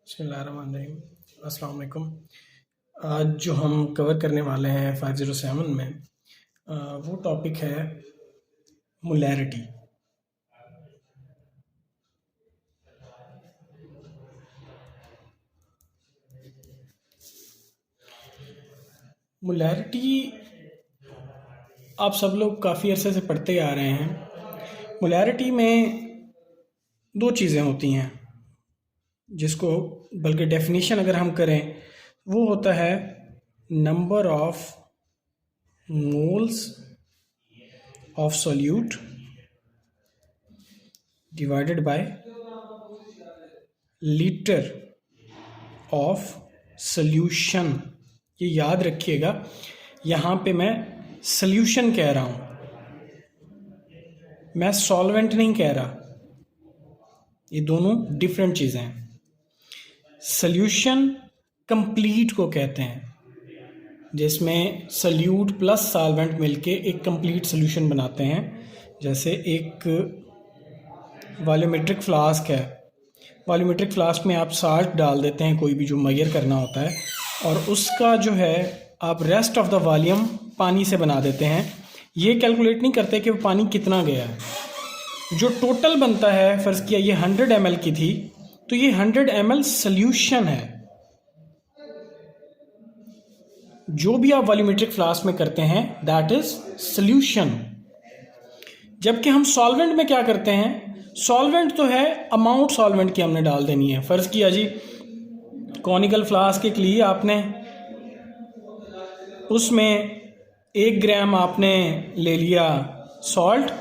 बिस्मिल्लाहिर्रहमानिर्रहीम। अस्सलाम वालेकुम। आज जो हम कवर करने वाले हैं 507 में वो टॉपिक है मोलैरिटी। मोलैरिटी आप सब लोग काफ़ी अरसे से पढ़ते आ रहे हैं। मोलैरिटी में दो चीज़ें होती हैं जिसको बल्कि डेफिनेशन अगर हम करें वो होता है number of moles of solute divided by litre of solution. ये याद रखिएगा, यहाँ पे मैं सॉल्यूशन कह रहा हूँ, मैं सॉल्वेंट नहीं कह रहा। ये दोनों डिफरेंट चीज़ें हैं। सॉल्यूशन कंप्लीट को कहते हैं जिसमें सॉल्यूट प्लस सॉल्वेंट मिलके एक कंप्लीट सॉल्यूशन बनाते हैं। जैसे एक वॉल्यूमेट्रिक फ्लास्क है, वॉल्यूमेट्रिक फ्लास्क में आप साल्ट डाल देते हैं, कोई भी जो मेजर करना होता है, और उसका जो है आप रेस्ट ऑफ द वॉल्यूम पानी से बना देते हैं। ये कैलकुलेट नहीं करते कि वो पानी कितना गया है। जो टोटल बनता है, फ़र्ज़ किया ये 100 ml की थी, तो ये 100 ml सॉल्यूशन है। जो भी आप वॉल्यूमेट्रिक फ्लास्क में करते हैं दैट इज सॉल्यूशन। जबकि हम सॉल्वेंट में क्या करते हैं, सॉल्वेंट तो है अमाउंट सॉल्वेंट की हमने डाल देनी है। फ़र्ज़ किया जी कॉनिकल फ्लास्क के लिए आपने उसमें 1 ग्राम आपने ले लिया सॉल्ट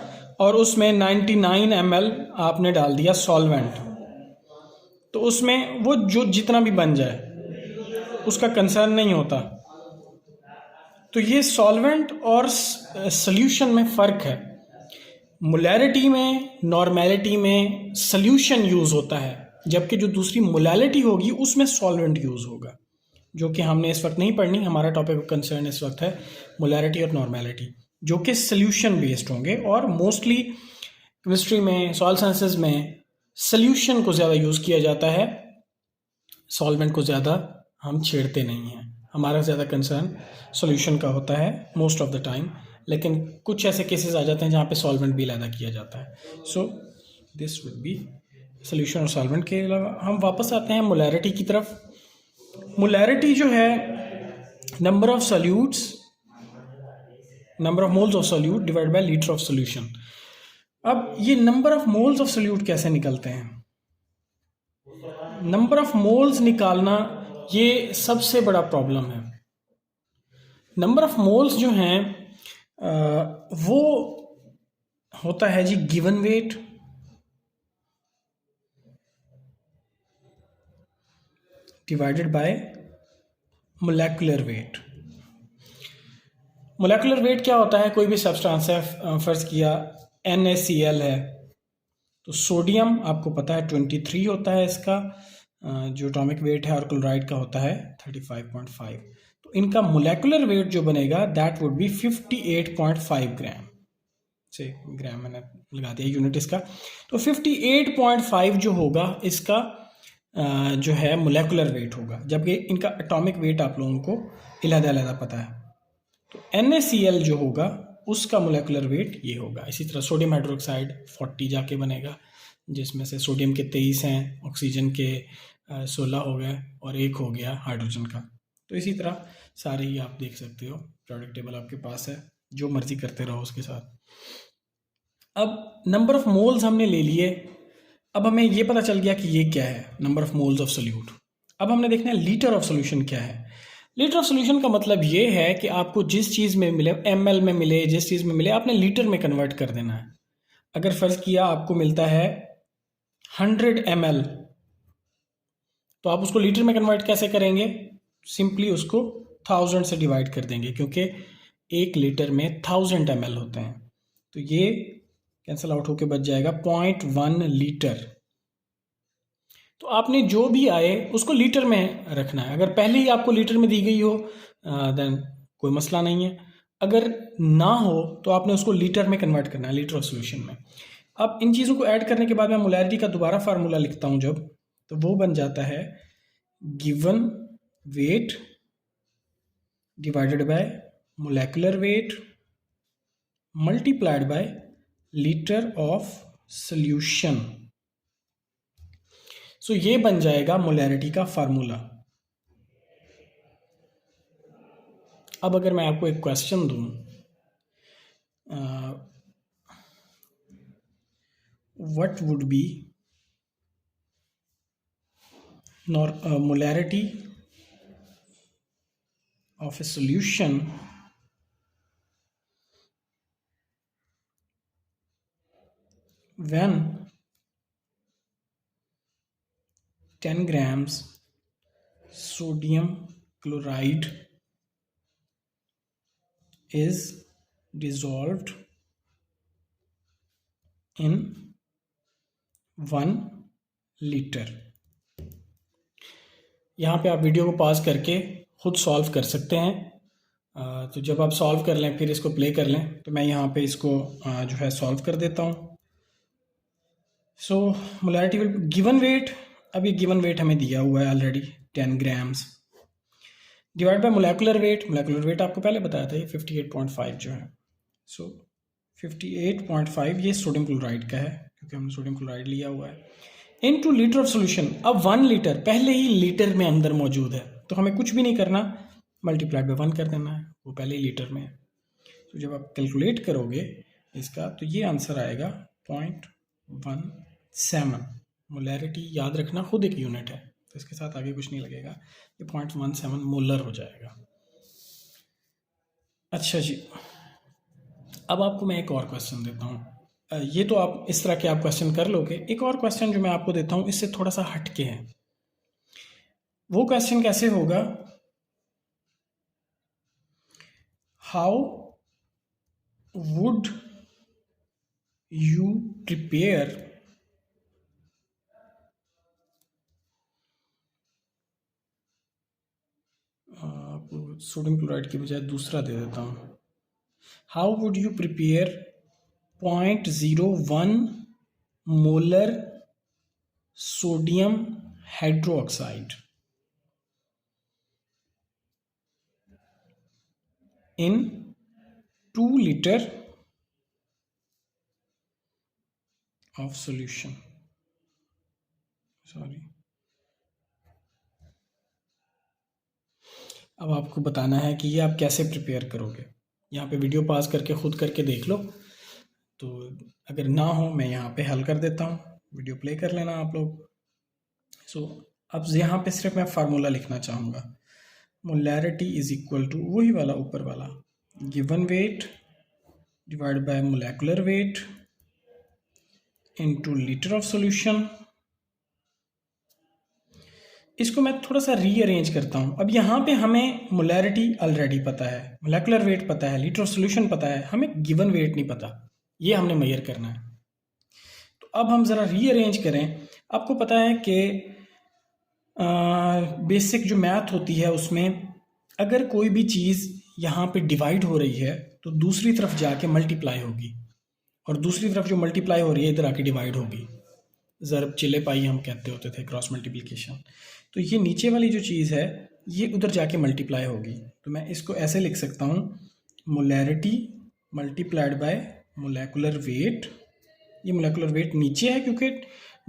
और उसमें 99 ml आपने डाल दिया सॉल्वेंट, तो उसमें वो जो जितना भी बन जाए उसका कंसर्न नहीं होता। तो ये सॉल्वेंट और सॉल्यूशन में फ़र्क है। मोलैरिटी में, नॉर्मेलिटी में सॉल्यूशन यूज़ होता है, जबकि जो दूसरी मोलैलिटी होगी उसमें सॉल्वेंट यूज़ होगा, जो कि हमने इस वक्त नहीं पढ़नी। हमारा टॉपिक ऑफ कंसर्न इस वक्त है मोलैरिटी और नॉर्मेलिटी, जो कि सॉल्यूशन बेस्ड होंगे। और मोस्टली केमिस्ट्री में, सॉइल साइंसेज में सॉल्यूशन को ज़्यादा यूज़ किया जाता है, सॉल्वेंट को ज़्यादा हम छेड़ते नहीं हैं। हमारा ज़्यादा कंसर्न सॉल्यूशन का होता है मोस्ट ऑफ द टाइम, लेकिन कुछ ऐसे केसेस आ जाते हैं जहाँ पे सॉल्वेंट भी अलग किया जाता है। So this would be solution और सॉल्वेंट के अलावा। हम वापस आते हैं मोलैरिटी की तरफ। मोलैरिटी जो है number of solutes, number of moles of solute divide by litre of solution. अब ये number of moles of solute कैसे निकलते हैं? नंबर ऑफ मोल्स निकालना ये सबसे बड़ा प्रॉब्लम है। नंबर ऑफ मोल्स जो हैं वो होता है जी given weight divided by molecular weight. Molecular weight क्या होता है? कोई भी सब्सटेंस है, फ़र्ज़ किया NaCl है, तो सोडियम आपको पता है 23 होता है इसका जो एटॉमिक वेट है, और क्लोराइड का होता है 35.5। तो इनका मोलेकुलर वेट जो बनेगा दैट वुड बी 58.5 ग्राम। से ग्राम मैंने लगा दिया यूनिट इसका, तो 58.5 जो होगा इसका जो है मोलेकुलर वेट होगा, जबकि इनका एटॉमिक वेट आप लोगों को अलग-अलग पता है। तो NaCl जो होगा उसका मोलेकुलर वेट ये होगा। इसी तरह सोडियम हाइड्रोक्साइड 40 जाके बनेगा, जिसमें से सोडियम के 23 हैं, ऑक्सीजन के 16 हो गए और 1 हो गया हाइड्रोजन का। तो इसी तरह सारे ही आप देख सकते हो, प्रोडक्ट टेबल आपके पास है, जो मर्जी करते रहो उसके साथ। अब नंबर ऑफ मोल्स हमने ले लिए, अब हमें ये पता चल गया कि ये क्या है, number of moles of solute. अब हमने देखना है लीटर ऑफ सॉल्यूशन क्या है। लीटर ऑफ सॉल्यूशन का मतलब ये है कि आपको जिस चीज़ में मिले, ml में मिले, जिस चीज़ में मिले, आपने लीटर में कन्वर्ट कर देना है। अगर फ़र्ज़ किया आपको मिलता है 100 ml, तो आप उसको लीटर में कन्वर्ट कैसे करेंगे? सिंपली उसको 1000 से डिवाइड कर देंगे, क्योंकि 1 लीटर में 1000 ml होते हैं। तो ये कैंसिल आउट होके बच जाएगा 0.1 लीटर। तो आपने जो भी आए उसको लीटर में रखना है। अगर पहले ही आपको लीटर में दी गई हो देन कोई मसला नहीं है, अगर ना हो तो आपने उसको लीटर में कन्वर्ट करना है, लीटर ऑफ सॉल्यूशन में। अब इन चीज़ों को ऐड करने के बाद मैं मोलैरिटी का दोबारा फार्मूला लिखता हूँ जब, तो वो बन जाता है given weight divided by molecular weight multiplied by litre of solution. So ये बन जाएगा मोलैरिटी का फार्मूला। अब अगर मैं आपको एक क्वेश्चन दूं, what would be molarity of a solution when 10 grams sodium chloride is dissolved in 1 liter। यहाँ पे आप वीडियो को पॉज करके खुद सॉल्व कर सकते हैं। तो जब आप सॉल्व कर लें फिर इसको प्ले कर लें। तो मैं यहाँ पे इसको जो है सॉल्व कर देता हूँ। So molarity will given weight, अब ये गिवन वेट हमें दिया हुआ है already 10 grams divide by molecular weight. Molecular weight आपको पहले बताया था ये 58.5 जो है। सो 58.5 ये सोडियम क्लोराइड का है क्योंकि हमने सोडियम क्लोराइड लिया हुआ है, इनटू लीटर ऑफ सोल्यूशन। अब 1 लीटर पहले ही लीटर में अंदर मौजूद है तो हमें कुछ भी नहीं करना, मल्टीप्लाई बाय 1 कर देना है, वो पहले ही लीटर में है। तो जब आप कैलकुलेट करोगे इसका तो ये आंसर आएगा 0.17। मोलैरिटी याद रखना खुद एक यूनिट है तो इसके साथ आगे कुछ नहीं लगेगा, ये 0.17 मोलर हो जाएगा। अच्छा जी, अब आपको मैं एक और क्वेश्चन देता हूँ। ये तो आप इस तरह के आप क्वेश्चन कर लोगे। एक और क्वेश्चन जो मैं आपको देता हूँ इससे थोड़ा सा हटके है। वो क्वेश्चन कैसे होगा, how would you prepare sodium chloride की बजाय दूसरा दे देता हूँ। How would you prepare 0.01 molar sodium hydroxide in 2 liter of solution। Sorry, अब आपको बताना है कि ये आप कैसे प्रिपेयर करोगे। यहाँ पे वीडियो पास करके खुद करके देख लो, तो अगर ना हो मैं यहाँ पे हल कर देता हूँ, वीडियो प्ले कर लेना आप लोग। सो अब यहाँ पे सिर्फ मैं फार्मूला लिखना चाहूँगा। मोलैरिटी इज इक्वल टू वही वाला ऊपर वाला, given weight divide by molecular weight into litre of solution. इसको मैं थोड़ा सा रीअरेंज करता हूँ। अब यहाँ पे हमें मोलैरिटी ऑलरेडी पता है, मोलेकुलर वेट पता है, लीटर ऑफ सॉल्यूशन पता है, हमें गिवन वेट नहीं पता, ये हमने मेजर करना है। तो अब हम ज़रा रीअरेंज करें। आपको पता है कि बेसिक जो मैथ होती है उसमें अगर कोई भी चीज़ यहाँ पे डिवाइड हो रही है तो दूसरी तरफ जाके मल्टीप्लाई होगी, और दूसरी तरफ जो मल्टीप्लाई हो रही है इधर आके डिवाइड होगी। ज़रब चिले पाई हम कहते होते थे, क्रॉस मल्टीप्लिकेशन। तो ये नीचे वाली जो चीज़ है ये उधर जाके मल्टीप्लाई होगी। तो मैं इसको ऐसे लिख सकता हूँ, molarity multiplied by molecular weight. ये मोलेकुलर वेट नीचे है क्योंकि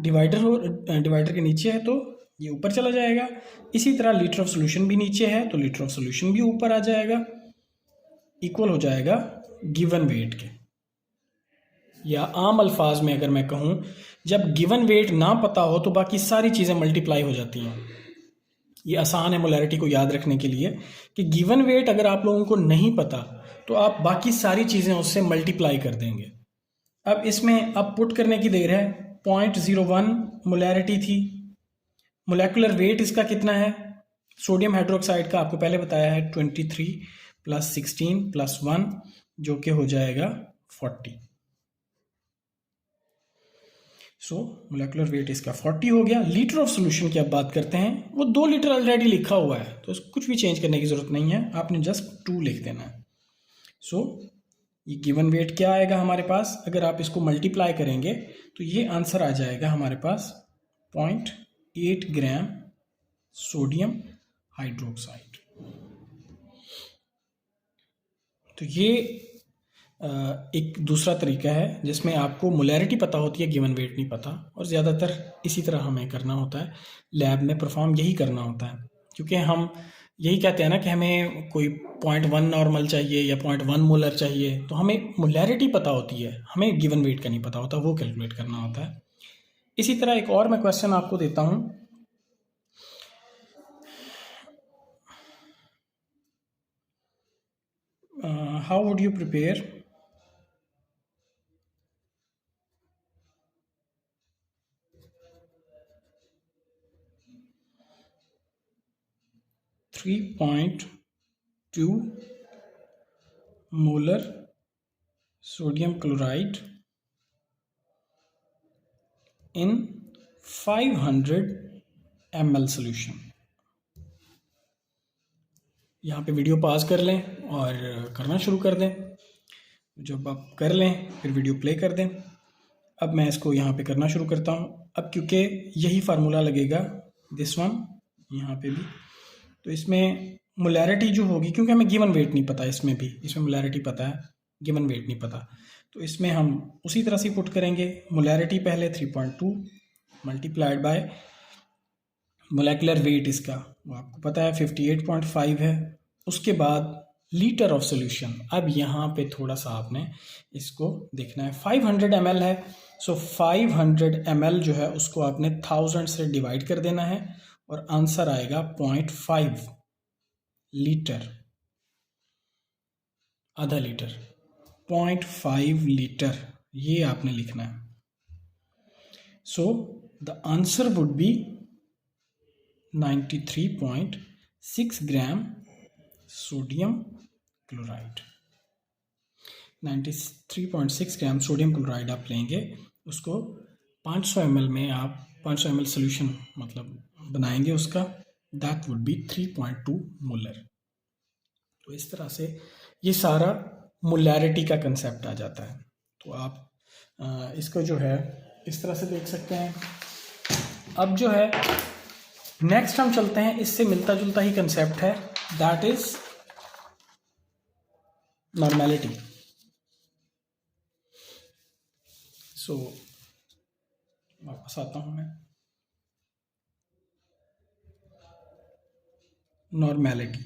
डिवाइडर के नीचे है तो ये ऊपर चला जाएगा। इसी तरह लीटर ऑफ सॉल्यूशन भी नीचे है तो लीटर ऑफ सॉल्यूशन भी ऊपर आ जाएगा, इक्वल हो जाएगा गिवन वेट के। या आम अल्फाज में अगर मैं कहूँ, जब गिवन वेट ना पता हो तो बाकी सारी चीज़ें मल्टीप्लाई हो जाती हैं। ये आसान है मोलैरिटी को याद रखने के लिए कि गिवन वेट अगर आप लोगों को नहीं पता तो आप बाकी सारी चीज़ें उससे मल्टीप्लाई कर देंगे। अब इसमें अब पुट करने की देर है। 0.01 मोलैरिटी थी, मोलेकुलर वेट इसका कितना है, सोडियम हाइड्रोक्साइड का आपको पहले बताया है 23 + 16 + 1 जो कि हो जाएगा 40। सो मोलेकुलर वेट इसका 40 हो गया। लीटर ऑफ सॉल्यूशन की अब बात करते हैं। वो 2 लीटर ऑलरेडी लिखा हुआ है तो कुछ भी चेंज करने की ज़रूरत नहीं है, आपने जस्ट 2 लिख देना है। सो ये गिवन वेट क्या आएगा हमारे पास, अगर आप इसको मल्टीप्लाई करेंगे तो ये आंसर आ जाएगा हमारे पास 0.8 ग्राम सोडियम हाइड्रोक्साइड। तो ये एक दूसरा तरीका है जिसमें आपको मोलैरिटी पता होती है, गिवन वेट नहीं पता, और ज़्यादातर इसी तरह हमें करना होता है, लैब में परफॉर्म यही करना होता है, क्योंकि हम यही कहते हैं ना कि हमें कोई 0.1 नॉर्मल चाहिए या 0.1 मोलर चाहिए, तो हमें मोलैरिटी पता होती है, हमें गिवन वेट का नहीं पता होता, वो कैलकुलेट करना होता है। इसी तरह एक और मैं क्वेश्चन आपको देता हूँ। How would you prepare 3.2 molar sodium chloride in 500 ml solution। यहाँ पे वीडियो पॉज कर लें और करना शुरू कर दें। जब आप कर लें फिर वीडियो प्ले कर दें। अब मैं इसको यहाँ पे करना शुरू करता हूँ। अब क्योंकि यही फार्मूला लगेगा दिस वन यहाँ पे भी, तो इसमें मोलैरिटी जो होगी, क्योंकि हमें गिवन वेट नहीं पता, इसमें भी इसमें मोलैरिटी पता है, गिवन वेट नहीं पता, तो इसमें हम उसी तरह से पुट करेंगे। मोलैरिटी पहले 3.2 मल्टीप्लाइड बाय मोलेकुलर वेट इसका वो आपको पता है 58.5 है। उसके बाद लीटर ऑफ सॉल्यूशन। अब यहाँ पे थोड़ा सा आपने इसको देखना है, 500 ml है, सो 500 ml जो है उसको आपने 1000 से डिवाइड कर देना है और आंसर आएगा 0.5 लीटर, आधा लीटर, 0.5 लीटर, ये आपने लिखना है। So the answer would be 93.6 gram sodium chloride. 93.6 gram sodium chloride आप लेंगे, उसको 500 ml में आप 500 ml सोल्यूशन मतलब बनाएंगे उसका, दैट वुड बी 3.2 मोलर। तो इस तरह से ये सारा मोलैरिटी का कंसेप्ट आ जाता है। तो आप इसको जो है इस तरह से देख सकते हैं। अब जो है नेक्स्ट हम चलते हैं, इससे मिलता जुलता ही कंसेप्ट है, दैट इज नॉर्मेलिटी। सो वापस आता हूं मैं। नॉर्मेलिटी,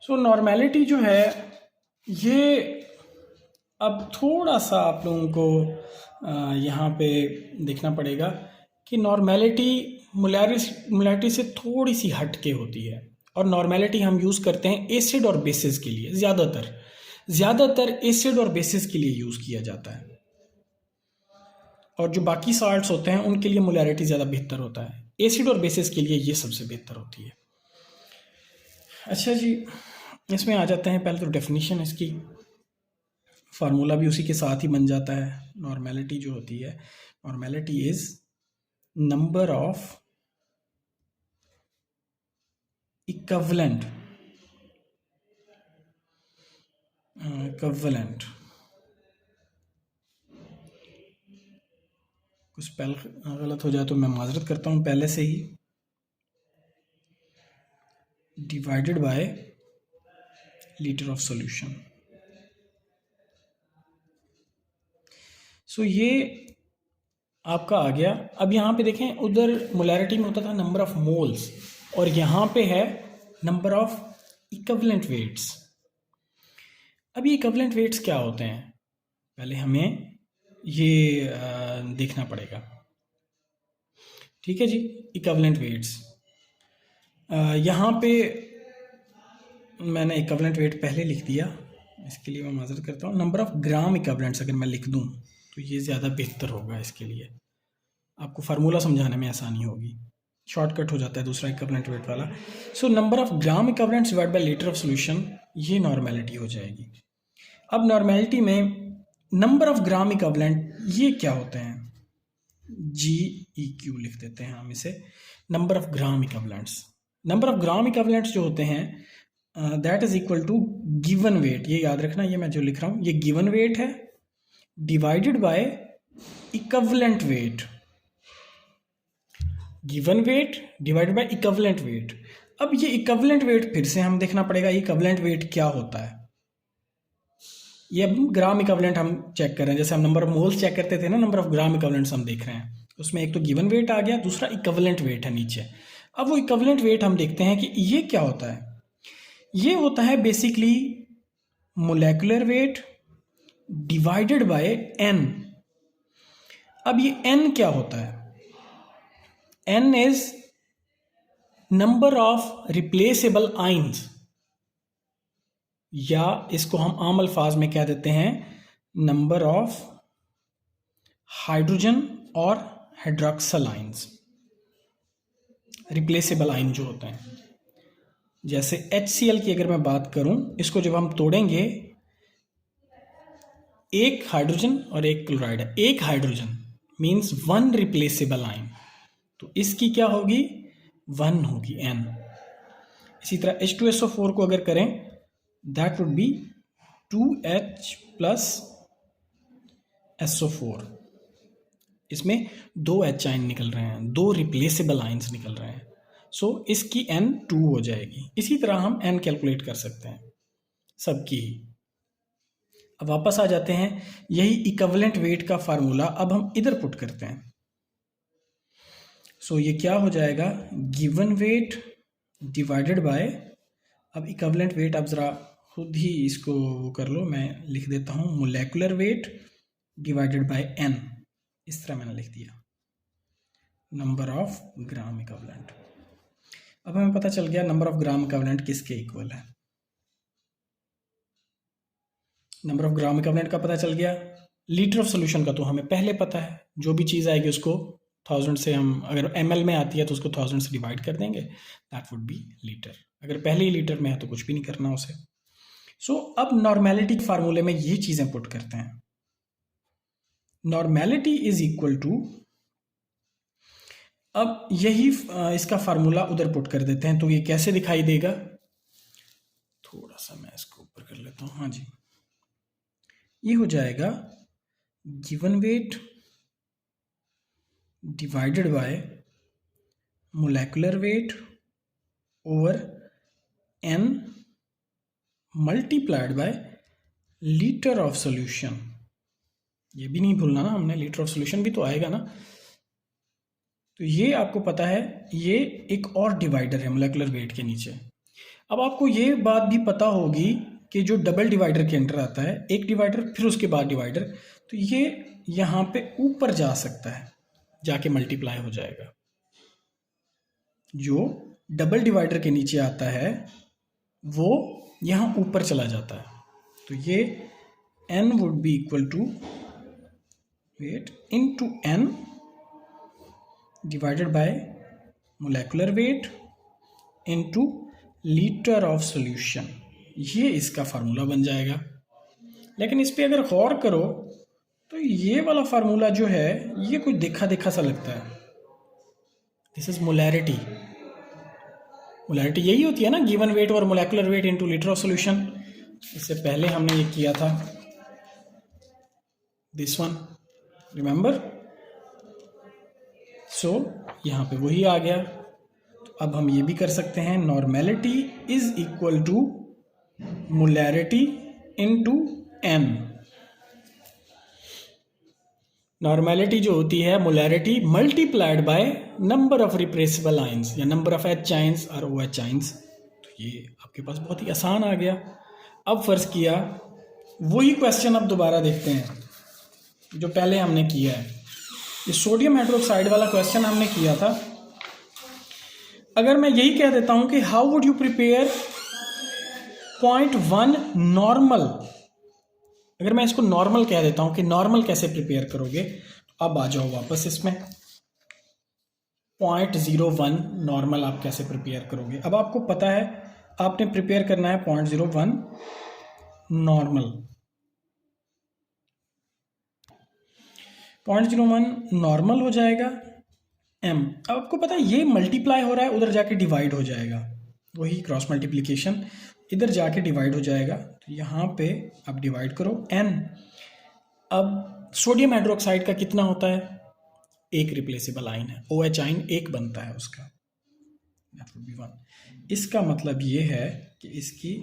सो नॉर्मेलिटी जो है ये अब थोड़ा सा आप लोगों को यहाँ पे देखना पड़ेगा कि नॉर्मेलिटी मोलैरिटी से थोड़ी सी हटके होती है। और नॉर्मेलिटी हम यूज़ करते हैं एसिड और बेसिस के लिए, ज़्यादातर एसिड और बेसिस के लिए यूज़ किया जाता है, और जो बाकी साल्ट्स होते हैं उनके लिए मोलैरिटी ज़्यादा बेहतर होता है। एसिड और बेसिस के लिए ये सबसे बेहतर होती है। अच्छा जी, इसमें आ जाते हैं। पहले तो डेफिनेशन इसकी, फार्मूला भी उसी के साथ ही बन जाता है। नॉर्मेलिटी जो होती है, normality is number of equivalent कुछ स्पेल गलत हो जाए तो मैं माजरत करता हूँ पहले से ही, divided by litre of solution. So ये आपका आ गया। अब यहाँ पे देखें, उधर मोलैरिटी में होता था नंबर ऑफ मोल्स, और यहाँ पे है नंबर ऑफ इक्विवेलेंट वेट्स। अब ये इक्विवेलेंट वेट्स क्या होते हैं, पहले हमें ये देखना पड़ेगा। ठीक है जी, इक्विवेलेंट वेट्स यहाँ पे मैंने इक्विवेलेंट वेट पहले लिख दिया, इसके लिए मैं माजरत करता हूँ। नंबर ऑफ ग्राम इक्विवेलेंट्स अगर मैं लिख दूँ तो ये ज़्यादा बेहतर होगा, इसके लिए आपको फार्मूला समझाने में आसानी होगी, शॉर्टकट हो जाता है दूसरा इक्विवेलेंट वेट वाला। So number of gram equivalents divide by litre of solution, ये नॉर्मेलिटी हो जाएगी। अब नॉर्मेलिटी में नंबर ऑफ ग्राम इक्विवेलेंट ये क्या होते हैं, GEQ लिख देते हैं हम इसे, number of gram equivalents. Number of gram equivalents जो होते हैं that is equal to given weight. ये याद रखना, ये मैं जो लिख रहा हूँ ये गिवन वेट है divided by equivalent weight. Given weight divided by equivalent weight. अब ये इक्विवेलेंट वेट फिर से हम देखना पड़ेगा, इक्विवेलेंट वेट क्या होता है। ये अब ग्राम इक्विवेलेंट हम चेक कर रहे हैं, जैसे हम नंबर ऑफ मोल्स चेक करते थे ना, नंबर ऑफ ग्राम इक्विवेलेंट्स हम देख रहे हैं। उसमें एक तो गिवन वेट आ गया, दूसरा इक्विवेलेंट वेट है नीचे। अब वो इक्विवेलेंट वेट हम देखते हैं कि ये क्या होता है। ये होता है basically molecular weight divided by N. अब ये एन क्या होता है? N is number of replaceable ions, या इसको हम आम अल्फाज में कह देते हैं नंबर ऑफ हाइड्रोजन और हाइड्रोक्सिल आइंस, रिप्लेसेबल आइन जो होते हैं। जैसे HCl की अगर मैं बात करूं, इसको जब हम तोड़ेंगे, एक हाइड्रोजन और एक क्लोराइड है, एक हाइड्रोजन मींस वन रिप्लेसेबल आइन, तो इसकी क्या होगी? 1 होगी, N। इसी तरह H2SO4 को अगर करें, that would be 2H plus SO4। इसमें 2 H आइन निकल रहे हैं, 2 रिप्लेसेबल आइंस निकल रहे हैं, सो इसकी N 2 हो जाएगी। इसी तरह हम N कैलकुलेट कर सकते हैं सबकी ही। अब वापस आ जाते हैं, यही इक्विवेलेंट वेट का फार्मूला अब हम इधर पुट करते हैं। सो ये क्या हो जाएगा? गिवन वेट डिवाइडेड बाय, अब इक्विवेलेंट वेट आप ज़रा खुद ही इसको वो कर लो, मैं लिख देता हूँ molecular weight divided bye N। इस तरह मैंने लिख दिया, नंबर ऑफ ग्राम इक्विवेलेंट। अब हमें पता चल गया नंबर ऑफ ग्राम इक्विवेलेंट किसके इक्वल है। नंबर ऑफ ग्राम इक्विवेलेंट का पता चल गया। लीटर ऑफ सोल्यूशन का तो हमें पहले पता है, जो भी चीज़ आएगी उसको 1000 से हम, अगर ml में आती है तो उसको 1000 से डिवाइड कर देंगे, दैट वुड बी लीटर। अगर पहले ही लीटर में है तो कुछ भी नहीं करना उसे। सो अब नॉर्मेलिटी के फार्मूले में ये चीज़ें पुट करते हैं। नॉर्मेलिटी इज इक्वल टू, अब यही इसका फार्मूला उधर पुट कर देते हैं, तो ये कैसे दिखाई देगा? थोड़ा सा मैं इसको ऊपर कर लेता हूँ। हाँ जी, ये हो जाएगा given weight divided by molecular weight over N multiplied by litre of solution. ये भी नहीं भूलना ना हमने, लीटर ऑफ सॉल्यूशन भी तो आएगा ना। तो ये आपको पता है, ये एक और डिवाइडर है मोलेकुलर वेट के नीचे। अब आपको ये बात भी पता होगी कि जो डबल डिवाइडर के अंदर आता है, एक डिवाइडर फिर उसके बाद डिवाइडर, तो ये यहाँ पे ऊपर जा सकता है, जाके मल्टीप्लाई हो जाएगा। जो डबल डिवाइडर के नीचे आता है वो यहाँ ऊपर चला जाता है। तो ये N would be equal to weight into N divided by molecular weight into litre of solution. ये इसका फार्मूला बन जाएगा। लेकिन इस पे अगर गौर करो तो ये वाला फार्मूला जो है ये कुछ देखा देखा सा लगता है। This is molarity. मोलैरिटी यही होती है ना, गिवन वेट और molecular weight into litre of solution. इससे पहले हमने ये किया था, दिस वन, रिमेंबर। सो यहाँ पे वही आ गया। तो अब हम ये भी कर सकते हैं, normality is equal to molarity into N। Normality जो होती है molarity multiplied by number of replaceable ions या नंबर ऑफ H आइंस और OH आइंस। तो ये आपके पास बहुत ही आसान आ गया। अब फर्ज किया वही क्वेश्चन अब दोबारा देखते हैं जो पहले हमने किया है। ये सोडियम हाइड्रोक्साइड वाला क्वेश्चन हमने किया था। अगर मैं यही कह देता हूं कि how would you prepare 0.1 normal, अगर मैं इसको नॉर्मल कह देता हूं कि नॉर्मल कैसे प्रिपेयर करोगे, तो अब आ जाओ वापस इसमें। 0.01 नॉर्मल आप कैसे प्रिपेयर करोगे? अब आपको पता है आपने प्रिपेयर करना है 0.01 नॉर्मल। 0.01 नॉर्मल हो जाएगा M। अब आपको पता है ये मल्टीप्लाई हो रहा है, उधर जाके डिवाइड हो जाएगा, वही क्रॉस मल्टीप्लिकेशन, इधर जाके डिवाइड हो जाएगा। तो यहाँ पे आप डिवाइड करो N। अब सोडियम हाइड्रोक्साइड का कितना होता है? एक रिप्लेसेबल आइन है, OH आइन एक बनता है उसका, that would be 1। इसका मतलब ये है कि इसकी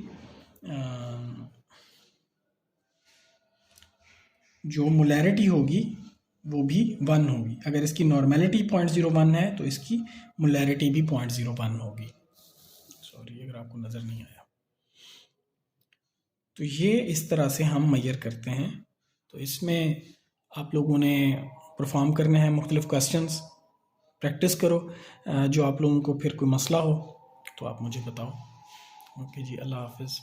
जो मोलैरिटी होगी वो भी 1 होगी। अगर इसकी नॉर्मेलिटी 0.01 है तो इसकी मोलैरिटी भी 0.01 होगी। सॉरी अगर आपको नज़र नहीं आया। तो ये इस तरह से हम मेजर करते हैं। तो इसमें आप लोगों ने परफॉर्म करने हैं मुख्तलिफ क्वेश्चंस, प्रैक्टिस करो। जो आप लोगों को फिर कोई मसला हो तो आप मुझे बताओ। ओके जी, अल्लाह हाफिज़।